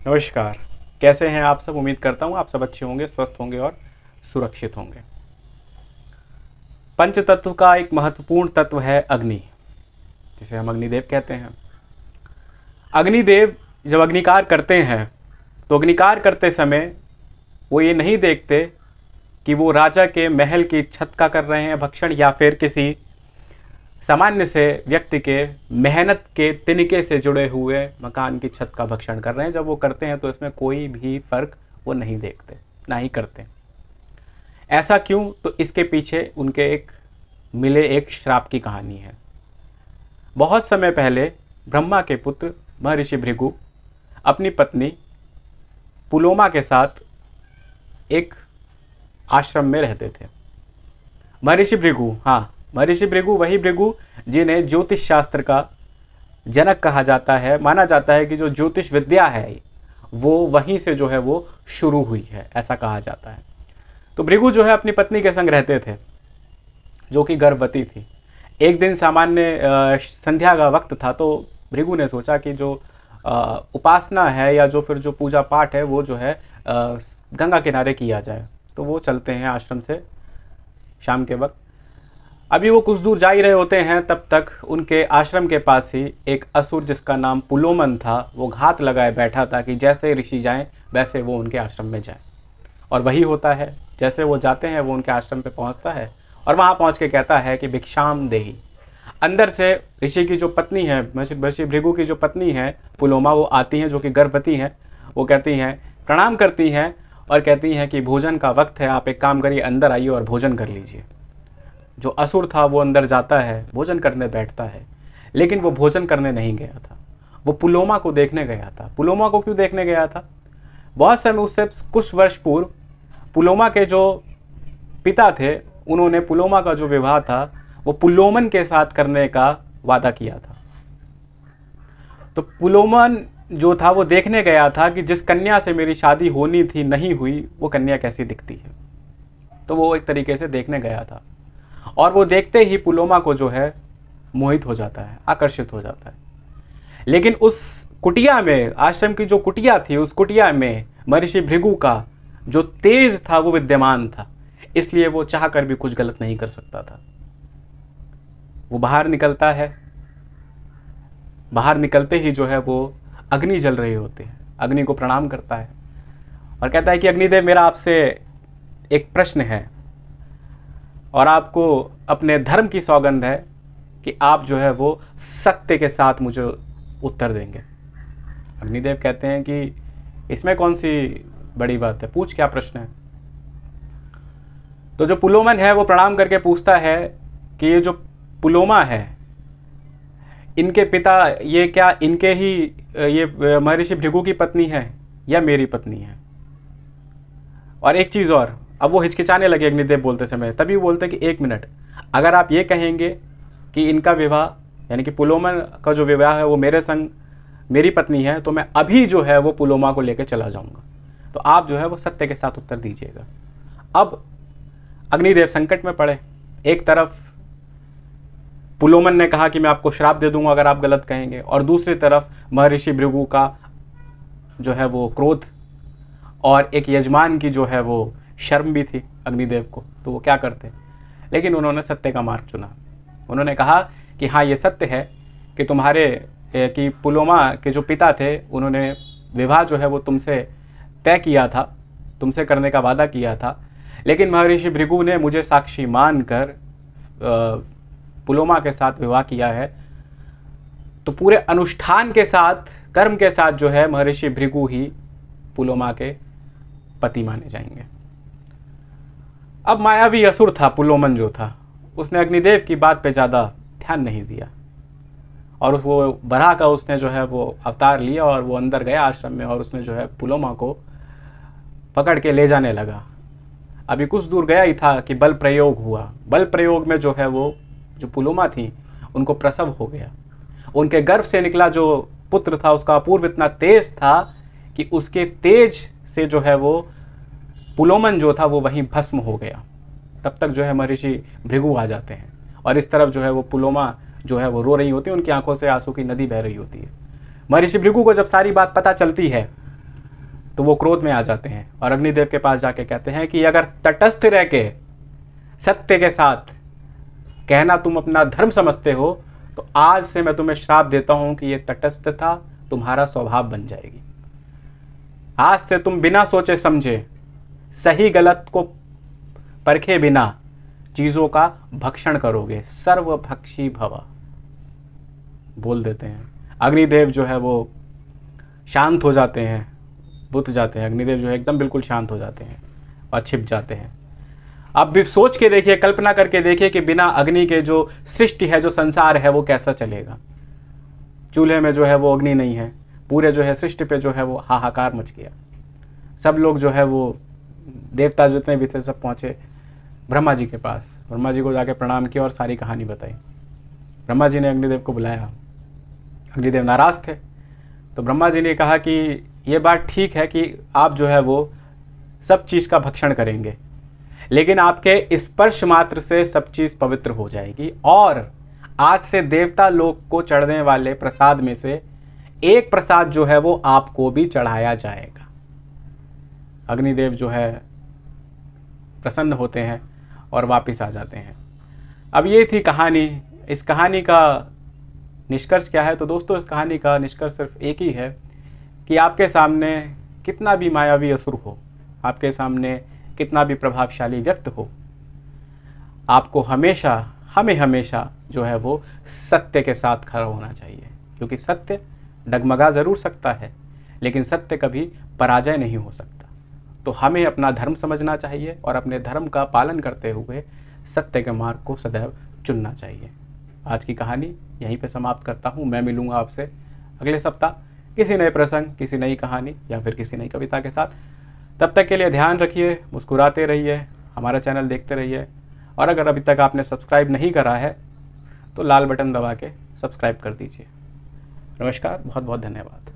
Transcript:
नमस्कार। कैसे हैं आप सब? उम्मीद करता हूँ आप सब अच्छे होंगे, स्वस्थ होंगे और सुरक्षित होंगे। पंच तत्व का एक महत्वपूर्ण तत्व है अग्नि, जिसे हम अग्निदेव कहते हैं। अग्निदेव जब अग्निकार करते हैं तो अग्निकार करते समय वो ये नहीं देखते कि वो राजा के महल की छत का कर रहे हैं भक्षण, या फिर किसी सामान्य से व्यक्ति के मेहनत के तिनके से जुड़े हुए मकान की छत का भक्षण कर रहे हैं। जब वो करते हैं तो इसमें कोई भी फर्क वो नहीं देखते, ना ही करते। ऐसा क्यों? तो इसके पीछे उनके मिले एक श्राप की कहानी है। बहुत समय पहले ब्रह्मा के पुत्र महर्षि भृगु अपनी पत्नी पुलोमा के साथ एक आश्रम में रहते थे। महर्षि भृगु, हाँ, महर्षि भृगु वही भृगु जिन्हें ज्योतिष शास्त्र का जनक कहा जाता है। माना जाता है कि जो ज्योतिष विद्या है वो वहीं से जो है वो शुरू हुई है, ऐसा कहा जाता है। तो भृगु जो है अपनी पत्नी के संग रहते थे, जो कि गर्भवती थी। एक दिन सामान्य संध्या का वक्त था, तो भृगु ने सोचा कि जो उपासना है या जो फिर जो पूजा पाठ है वो जो है गंगा किनारे किया जाए। तो वो चलते हैं आश्रम से शाम के वक्त। अभी वो कुछ दूर जा ही रहे होते हैं, तब तक उनके आश्रम के पास ही एक असुर जिसका नाम पुलोमन था, वो घात लगाए बैठा था कि जैसे ऋषि जाएं वैसे वो उनके आश्रम में जाएं। और वही होता है, जैसे वो जाते हैं वो उनके आश्रम पे पहुंचता है और वहां पहुंच के कहता है कि भिक्षाम देहि। अंदर से ऋषि की जो पत्नी है, महर्षि भृगु की जो पत्नी है पुलोमा, वो आती हैं, जो कि गर्भवती हैं। वो कहती हैं, प्रणाम करती हैं और कहती हैं कि भोजन का वक्त है, आप एक काम करिए, अंदर आइए और भोजन कर लीजिए। जो असुर था वो अंदर जाता है, भोजन करने बैठता है, लेकिन वो भोजन करने नहीं गया था, वो पुलोमा को देखने गया था। पुलोमा को क्यों देखने गया था? बहुत समय उससे कुछ वर्ष पूर्व पुलोमा के जो पिता थे, उन्होंने पुलोमा का जो विवाह था वो पुलोमन के साथ करने का वादा किया था। तो पुलोमन जो था वो देखने गया था कि जिस कन्या से मेरी शादी होनी थी नहीं हुई, वो कन्या कैसी दिखती है। तो वो एक तरीके से देखने गया था और वो देखते ही पुलोमा को जो है मोहित हो जाता है, आकर्षित हो जाता है। लेकिन उस कुटिया में, आश्रम की जो कुटिया थी, उस कुटिया में महर्षि भृगु का जो तेज था वो विद्यमान था, इसलिए वो चाहकर भी कुछ गलत नहीं कर सकता था। वो बाहर निकलता है, बाहर निकलते ही जो है वो अग्नि जल रही होती है, अग्नि को प्रणाम करता है और कहता है कि अग्निदेव, मेरा आपसे एक प्रश्न है और आपको अपने धर्म की सौगंध है कि आप जो है वो सत्य के साथ मुझे उत्तर देंगे। अग्निदेव कहते हैं कि इसमें कौन सी बड़ी बात है, पूछ, क्या प्रश्न है। तो जो पुलोमन है वो प्रणाम करके पूछता है कि ये जो पुलोमा है, इनके पिता, ये क्या इनके ही ये महर्षि भृगु की पत्नी है या मेरी पत्नी है? और एक चीज़ और, अब वो हिचकिचाने लगे अग्निदेव बोलते समय, तभी बोलते कि एक मिनट, अगर आप ये कहेंगे कि इनका विवाह, यानी कि पुलोमा का जो विवाह है वो मेरे संग मेरी पत्नी है, तो मैं अभी जो है वो पुलोमा को लेकर चला जाऊंगा। तो आप जो है वो सत्य के साथ उत्तर दीजिएगा। अब अग्निदेव संकट में पड़े। एक तरफ पुलोमन ने कहा कि मैं आपको श्राप दे दूंगा अगर आप गलत कहेंगे, और दूसरी तरफ महर्षि भृगु का जो है वो क्रोध और एक यजमान की जो है वो शर्म भी थी अग्निदेव को। तो वो क्या करते, लेकिन उन्होंने सत्य का मार्ग चुना। उन्होंने कहा कि हाँ, ये सत्य है कि तुम्हारे कि पुलोमा के जो पिता थे, उन्होंने विवाह जो है वो तुमसे तय किया था, तुमसे करने का वादा किया था, लेकिन महर्षि भृगु ने मुझे साक्षी मानकर पुलोमा के साथ विवाह किया है। तो पूरे अनुष्ठान के साथ, कर्म के साथ जो है महर्षि भृगु ही पुलोमा के पति माने जाएंगे। अब मायावी असुर था पुलोमन जो था, उसने अग्निदेव की बात पे ज़्यादा ध्यान नहीं दिया और वो बराह का उसने जो है वो अवतार लिया और वो अंदर गया आश्रम में और उसने जो है पुलोमा को पकड़ के ले जाने लगा। अभी कुछ दूर गया ही था कि बल प्रयोग हुआ। बल प्रयोग में जो है वो जो पुलोमा थी उनको प्रसव हो गया। उनके गर्भ से निकला जो पुत्र था उसका अपूर्व इतना तेज था कि उसके तेज से जो है वो पुलोमन जो था वो वहीं भस्म हो गया। तब तक जो है महर्षि भृगु आ जाते हैं और इस तरफ जो है वो पुलोमा जो है वो रो रही होती है, उनकी आंखों से आंसू की नदी बह रही होती है। महर्षि भृगु को जब सारी बात पता चलती है तो वो क्रोध में आ जाते हैं और अग्निदेव के पास जाके कहते हैं कि अगर तटस्थ रह के सत्य के साथ कहना तुम अपना धर्म समझते हो तो आज से मैं तुम्हें श्राप देता हूं कि ये तटस्थता तुम्हारा स्वभाव बन जाएगी। आज से तुम बिना सोचे समझे, सही गलत को परखे बिना चीजों का भक्षण करोगे, सर्वभक्षी भव बोल देते हैं। अग्निदेव जो है वो शांत हो जाते हैं, बुझ जाते हैं। अग्निदेव जो है एकदम बिल्कुल शांत हो जाते हैं और छिप जाते हैं। अब भी सोच के देखिए, कल्पना करके देखिए कि बिना अग्नि के जो सृष्टि है, जो संसार है, वो कैसा चलेगा। चूल्हे में जो है वो अग्नि नहीं है, पूरे जो है सृष्टि पे जो है वो हाहाकार मच गया। सब लोग जो है वो देवता जितने भी थे सब पहुँचे ब्रह्मा जी के पास। ब्रह्मा जी को जाके प्रणाम किया और सारी कहानी बताई। ब्रह्मा जी ने अग्निदेव को बुलाया। अग्निदेव नाराज थे तो ब्रह्मा जी ने कहा कि ये बात ठीक है कि आप जो है वो सब चीज़ का भक्षण करेंगे, लेकिन आपके स्पर्श मात्र से सब चीज़ पवित्र हो जाएगी और आज से देवता लोक को चढ़ने वाले प्रसाद में से एक प्रसाद जो है वो आपको भी चढ़ाया जाएगा। अग्निदेव जो है प्रसन्न होते हैं और वापस आ जाते हैं। अब ये थी कहानी। इस कहानी का निष्कर्ष क्या है? तो दोस्तों, इस कहानी का निष्कर्ष सिर्फ एक ही है कि आपके सामने कितना भी मायावी असुर हो, आपके सामने कितना भी प्रभावशाली व्यक्ति हो, आपको हमें हमेशा जो है वो सत्य के साथ खड़ा होना चाहिए। क्योंकि सत्य डगमगा ज़रूर सकता है, लेकिन सत्य कभी पराजय नहीं हो सकता। तो हमें अपना धर्म समझना चाहिए और अपने धर्म का पालन करते हुए सत्य के मार्ग को सदैव चुनना चाहिए। आज की कहानी यहीं पे समाप्त करता हूँ। मैं मिलूँगा आपसे अगले सप्ताह किसी नए प्रसंग, किसी नई कहानी या फिर किसी नई कविता के साथ। तब तक के लिए ध्यान रखिए, मुस्कुराते रहिए, हमारा चैनल देखते रहिए और अगर अभी तक आपने सब्सक्राइब नहीं करा है तो लाल बटन दबा के सब्सक्राइब कर दीजिए। नमस्कार, बहुत बहुत धन्यवाद।